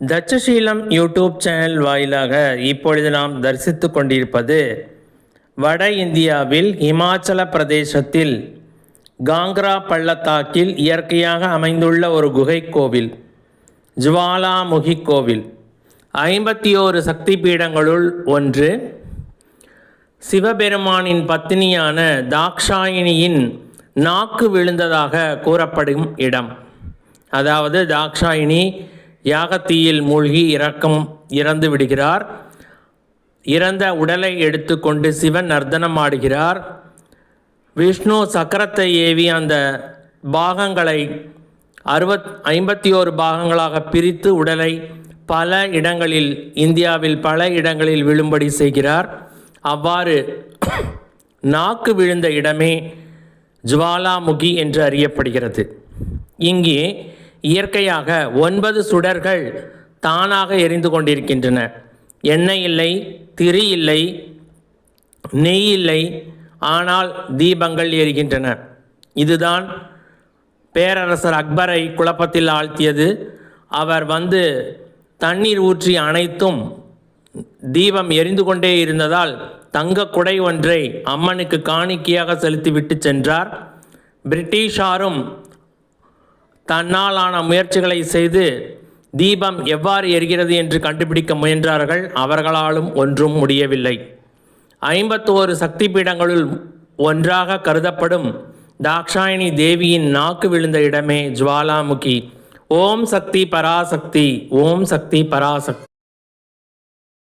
Takshashila YouTube channel வாயிலாக இப்பொழுது நாம் தரிசித்து கொண்டிருப்பது வட இந்தியாவில் இமாச்சல பிரதேசத்தில் காங்க்ரா பள்ளத்தாக்கில் இயற்கையாக அமைந்துள்ள ஒரு குகை கோவில், ஜுவாலாமுகி கோவில். 51 சக்தி பீடங்களுள் ஒன்று. சிவபெருமானின் பத்தினியான தாக்ஷாயினியின் நாக்கு விழுந்ததாக கூறப்படும் இடம். அதாவது தாக்ஷாயினி யாகத்தீயில் மூழ்கி இறந்து விடுகிறார். இறந்த உடலை எடுத்துக்கொண்டு சிவன் நர்த்தனம் ஆடுகிறார். விஷ்ணு சக்கரத்தை ஏவி அந்த பாகங்களை 51 பாகங்களாக பிரித்து உடலை பல இடங்களில், இந்தியாவில் பல இடங்களில் விழும்படி செய்கிறார். அவ்வாறு நாக்கு விழுந்த இடமே ஜுவாலாமுகி என்று அறியப்படுகிறது. இங்கே இயற்கையாக 9 சுடர்கள் தானாக எரிந்து கொண்டிருக்கின்றன. எண்ணெய் இல்லை, திரி இல்லை, நெய் இல்லை, ஆனால் தீபங்கள் எரிகின்றன. இதுதான் பேரரசர் அக்பரை குழப்பத்தில் ஆழ்த்தியது. அவர் வந்து தண்ணீர் ஊற்றி அனைத்தும் தீபம் எரிந்து கொண்டே இருந்ததால் தங்க குடை ஒன்றை அம்மனுக்கு காணிக்கையாக செலுத்திவிட்டு சென்றார். பிரிட்டிஷாரும் தன்னாலான முயற்சிகளை செய்து தீபம் எவ்வாறு எரிகிறது என்று கண்டுபிடிக்க முயன்றார்கள். அவர்களாலும் ஒன்றும் முடியவில்லை. 51 சக்தி பீடங்களுள் ஒன்றாக கருதப்படும் தாக்ஷாயினி தேவியின் நாக்கு விழுந்த இடமே ஜுவாலாமுகி. ஓம் சக்தி பராசக்தி, ஓம் சக்தி பராசக்தி.